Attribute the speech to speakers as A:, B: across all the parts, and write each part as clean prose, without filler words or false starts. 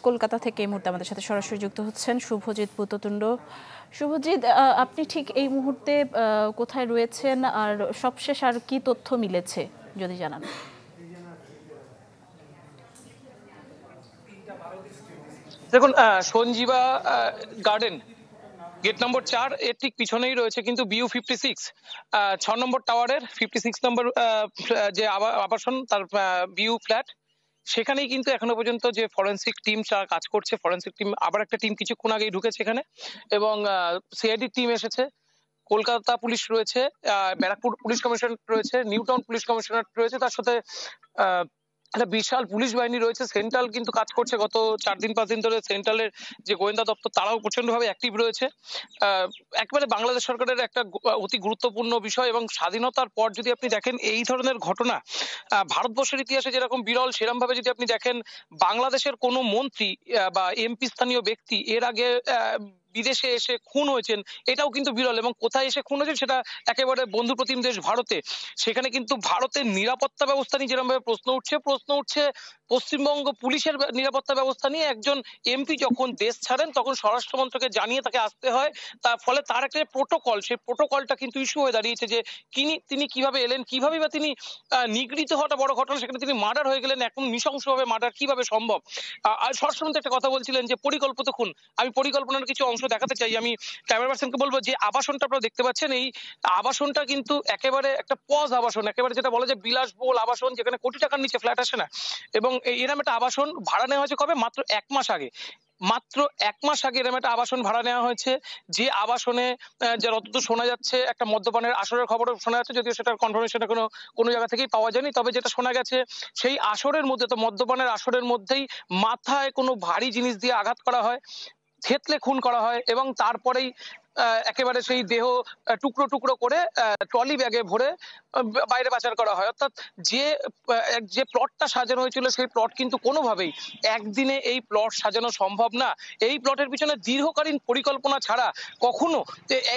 A: কলকাতা থেকে এই মুহূর্তে আমাদের সাথে সরাসরি যুক্ত হচ্ছেন শুভজিৎ পুততুণ্ড। শুভজিৎ, আপনি ঠিক এই মুহূর্তে কোথায় রয়েছেন আর সবশেষ আর কি তথ্য মিলেছে যদি জানান?
B: দেখুন, সঞ্জীবা গার্ডেন গেট নম্বর 4 এর ঠিক পিছনেই রয়েছে কিন্তু BU56 6 নম্বর টাওয়ারের 56 নম্বর যে আবাসন তার BU ফ্ল্যাট, সেখানেই কিন্তু এখনো পর্যন্ত যে ফরেন্সিক টিম কাজ করছে। ফরেন্সিক টিম আবার একটা টিম কিছুক্ষণ আগেই ঢুকেছে এখানে এবং সিআইডি টিম এসেছে, কলকাতা পুলিশ রয়েছে, ব্যারাকপুর পুলিশ কমিশনার রয়েছে, নিউ টাউন পুলিশ কমিশনার রয়েছে, তার সাথে একটা বিশাল পুলিশ বাহিনী রয়েছে। সেন্ট্রাল কিন্তু কাজ করছে গত 4-5 দিন ধরে। সেন্ট্রালের যে গোয়েন্দা দপ্তর তারাও প্রচন্ড ভাবে অ্যাক্টিভ রয়েছে। একবারে বাংলাদেশ সরকারের একটা অতি গুরুত্বপূর্ণ বিষয় এবং স্বাধীনতার পর যদি আপনি দেখেন এই ধরনের ঘটনা ভারতবর্ষের ইতিহাসে যেরকম বিরল, সেরকম ভাবে যদি আপনি দেখেন বাংলাদেশের কোনো মন্ত্রী বা এমপি স্থানীয় ব্যক্তি এর আগে বিদেশে এসে খুন হয়েছেন, এটাও কিন্তু বিরল। এবং কোথায় এসে খুন হয়েছেন সেটা একেবারে বন্ধু প্রতিম দেশ ভারতে। সেখানে কিন্তু ভারতের নিরাপত্তা ব্যবস্থা নিয়ে যেরকম ভাবে প্রশ্ন উঠছে পশ্চিমবঙ্গ পুলিশের নিরাপত্তা ব্যবস্থা নিয়ে একজন এমপি যখন দেশ ছাড়েন তখন স্বরাষ্ট্র মন্ত্রকে জানিয়ে তাকে আসতে হয়। তার ফলে তার একটা প্রোটোকল, সেই প্রোটোকলটা কিন্তু ইস্যু হয়ে দাঁড়িয়েছে যে তিনি কিভাবে এলেন, কিভাবে বা তিনি নিগৃহীত হওয়াটা বড় ঘটনা, সেখানে তিনি মার্ডার হয়ে গেলেন। এখন নৃশংসভাবে মার্ডার কিভাবে সম্ভব? আর স্বরাষ্ট্রমন্ত্রী একটা কথা বলছিলেন যে পরিকল্পিত খুন। আমি পরিকল্পনার কিছু অংশ দেখাতে চাই। আমি ক্যামেরা পার্সনকে বলবো যে আবাসনটা আপনারা দেখতে পাচ্ছেন, এই আবাসনটা কিন্তু একেবারে একটা পজ আবাসন, একেবারে যেটা বলা যায় বিলাসবহুল আবাসন, যেখানে কোটি টাকার নিচে ফ্ল্যাট আসে না। এবং এরকম একটা আবাসন ভাড়া নেওয়া হয়েছে কবে? মাত্র 1 মাস আগে। মাত্র 1 মাস আগে এরকম একটা আবাসন ভাড়া নেওয়া হয়েছে, যে আবাসনে যে যতদূর শোনা যাচ্ছে একটা মদ্যপানের আসরের খবরও শোনা যাচ্ছে, যদিও সেটার কনফার্মেশন কোনো জায়গা থেকেই পাওয়া যায়নি। তবে যেটা শোনা গেছে সেই আসরের মধ্যে, তো মদ্যপানের আসরের মধ্যেই মাথায় কোনো ভারী জিনিস দিয়ে আঘাত করা হয়, থেতলে খুন করা হয় এবং তারপরেই একেবারে সেই দেহ টুকরো টুকরো করে ট্রলি ব্যাগে ভরে বাইরে পাচার করা হয়। অর্থাৎ যে প্লটটা সাজানো হয়েছিল সেই প্লট কিন্তু কোনোভাবেই একদিনে এই প্লট সাজানো সম্ভব না। এই প্লটের পিছনে দীর্ঘকালীন পরিকল্পনা ছাড়া কখনো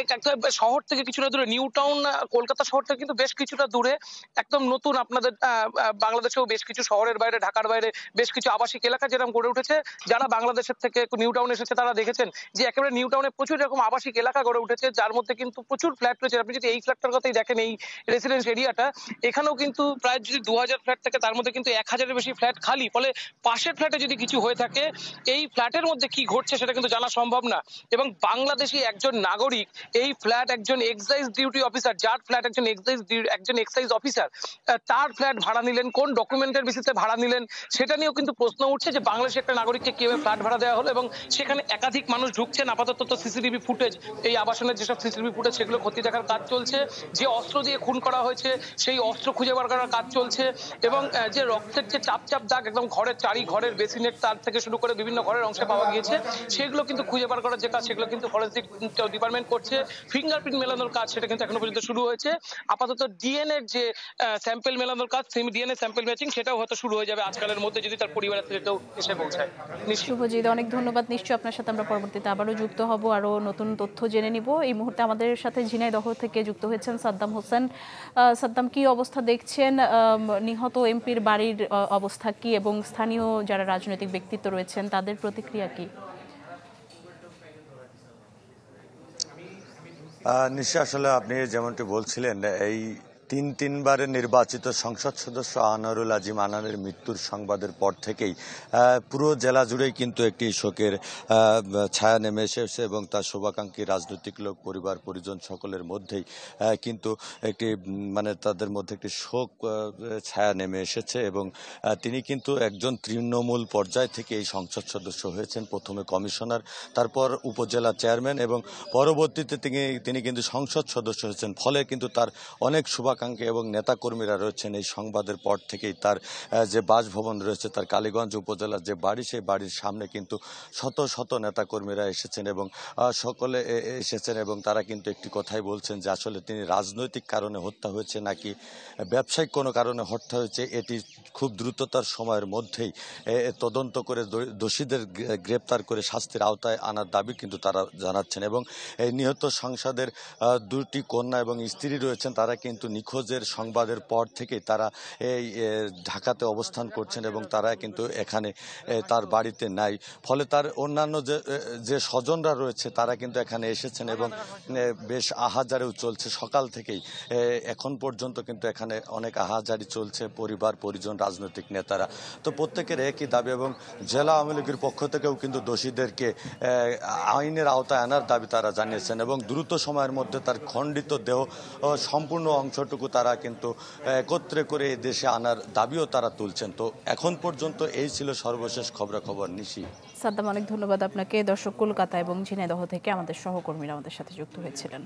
B: একটা শহর থেকে কিছুটা দূরে, নিউ টাউন কলকাতা শহর থেকে কিন্তু বেশ কিছুটা দূরে, একদম নতুন আপনাদের বাংলাদেশেও বেশ কিছু শহরের বাইরে, ঢাকার বাইরে বেশ কিছু আবাসিক এলাকা যেরকম গড়ে উঠেছে। যারা বাংলাদেশের থেকে নিউ টাউন এসেছে তারা দেখেছেন যে একেবারে নিউ টাউনে প্রচুর এরকম আবাসিক এলাকা গড়ে উঠেছে, যার মধ্যে কিন্তু প্রচুর ফ্ল্যাট রয়েছে। আপনি যদি এই ফ্ল্যাটটার কথাই দেখেন, এই রেসিডেন্স এরিয়াটা, এখানেও কিন্তু প্রায় যদি 2000 ফ্ল্যাট থাকে তার মধ্যে কিন্তু 1000-এর বেশি ফ্ল্যাট খালি। ফলে পাশের ফ্ল্যাটে যদি কিছু হয়ে থাকে এই ফ্ল্যাটের মধ্যে কি ঘটছে সেটা কিন্তু জানা সম্ভব না। এবং বাংলাদেশি একজন নাগরিক, এই ফ্ল্যাট একজন এক্সাইজ ডিউটি অফিসার, যার ফ্ল্যাট একজন এক্সাইজ অফিসার, তার ফ্ল্যাট ভাড়া নিলেন, কোন ডকুমেন্টের বেসিসে ভাড়া নিলেন সেটা নিয়েও কিন্তু প্রশ্ন উঠছে যে বাংলাদেশে একটা নাগরিককে কিভাবে ফ্ল্যাট ভাড়া দেওয়া হলো। এবং সেখানে একাধিক মানুষ ঢুকছেন। আপাতত তো সিসিটিভি ফুটেজ, এই আবাসনের যেসব সিসিটিভি ফুটেজ সেগুলো খতিয়ে দেখার কাজ চলছে। যে অস্ত্র দিয়ে খুন করা হয়েছে সেই অস্ত্র খুঁজে বার করার কাজ চলছে। এবং যে রক্তের যে চাপ দাগ একদম ঘরের ঘরের বেসিনের তার থেকে শুরু করে বিভিন্ন ঘরের অংশে পাওয়া গিয়েছে, সেগুলো কিন্তু খুঁজে বার করার যে কাজ সেগুলো কিন্তু ফরেন্সিক ডিপার্টমেন্ট করছে। ফিঙ্গারপ্রিন্ট মেলানোর কাজ সেটা কিন্তু এখনো পর্যন্ত শুরু হয়েছে। আপাতত ডিএনএ যে স্যাম্পল মেলানোর কাজ, ডিএনএ স্যাম্পল ম্যাচিং, সেটাও হয়তো শুরু হয়ে যাবে আজকালের মধ্যে যদি তার পরিবারের থেকে কেউ এসে পৌঁছায়।
A: শুভজিৎ, অনেক ধন্যবাদ। নিশ্চয়ই আপনার সাথে আমরা পরবর্তীতে আবারও যুক্ত হব, আরও নতুন তথ্য জেনে নিব। এই মুহূর্তে আমাদের সাথে ঝিনাইদহ থেকে যুক্ত হয়েছেন সাদ্দাম হোসেন। সাদ্দাম, কি অবস্থা দেখছেন? নিহত এমপির বাড়ির অবস্থা কি এবং স্থানীয় যারা রাজনৈতিক ব্যক্তিত্ব রয়েছেন তাদের প্রতিক্রিয়া কি?
C: নিশ্চয়, আসলে আপনি যেমনটি বলছিলেন, এই তিনবারের নির্বাচিত সংসদ সদস্য আনোয়ারুল আজিম আনানের মৃত্যুর সংবাদের পর থেকেই পুরো জেলা জুড়েই কিন্তু একটি শোকের ছায়া নেমে এসেছে এবং তার শুভাকাঙ্ক্ষী রাজনৈতিক লোক, পরিবার পরিজন সকলের মধ্যেই কিন্তু একটি তাদের মধ্যে একটি শোক ছায়া নেমে এসেছে। এবং তিনি কিন্তু একজন তৃণমূল পর্যায় থেকে এই সংসদ সদস্য হয়েছেন, প্রথমে কমিশনার, তারপর উপজেলা চেয়ারম্যান এবং পরবর্তীতে তিনি কিন্তু সংসদ সদস্য হয়েছেন। ফলে কিন্তু তার অনেক শুভাকাঙ্ক্ষী এবং নেতাকর্মীরা রয়েছেন। এই সংবাদের পর থেকেই তার যে বাসভবন রয়েছে, তার কালীগঞ্জ উপজেলার যে বাড়ি, সেই বাড়ির সামনে কিন্তু শত শত নেতাকর্মীরা এসেছেন এবং সকলে এসেছেন এবং তারা কিন্তু একটি কথাই বলছেন যে আসলে তিনি রাজনৈতিক কারণে হত্যা হয়েছে নাকি ব্যবসায়িক কোনো কারণে হত্যা হয়েছে, এটি খুব দ্রুততার সময়ের মধ্যেই তদন্ত করে দোষীদের গ্রেপ্তার করে শাস্তির আওতায় আনার দাবি কিন্তু তারা জানাচ্ছেন। এবং এই নিহত সাংসদের দুটি কন্যা এবং স্ত্রী রয়েছেন, তারা কিন্তু নিখোঁজ নিখোঁজের সংবাদের পর থেকেই তারা এই ঢাকাতে অবস্থান করছেন এবং তারা কিন্তু এখানে তার বাড়িতে নাই। ফলে তার অন্যান্য যে স্বজনরা রয়েছে তারা কিন্তু এখানে এসেছেন এবং বেশ আহাজারিও চলছে সকাল থেকেই। এখন পর্যন্ত কিন্তু এখানে অনেক আহাজারি চলছে, পরিবার পরিজন রাজনৈতিক নেতারা। তো প্রত্যেকের একই দাবি এবং জেলা আওয়ামী লীগের পক্ষ থেকেও কিন্তু দোষীদেরকে আইনের আওতায় আনার দাবি তারা জানিয়েছেন এবং দ্রুত সময়ের মধ্যে তার খণ্ডিত দেহ সম্পূর্ণ অংশটুকু তারা কিন্তু একত্রে করে এই দেশে আনার দাবিও তারা তুলছেন। তো এখন পর্যন্ত এই ছিল সর্বশেষ খবরাখবর। নিশি।
A: সাদ্দাম, অনেক ধন্যবাদ আপনাকে। দর্শক, কলকাতা এবং ঝিনাইদহ থেকে আমাদের সহকর্মীরা আমাদের সাথে যুক্ত হয়েছিলেন।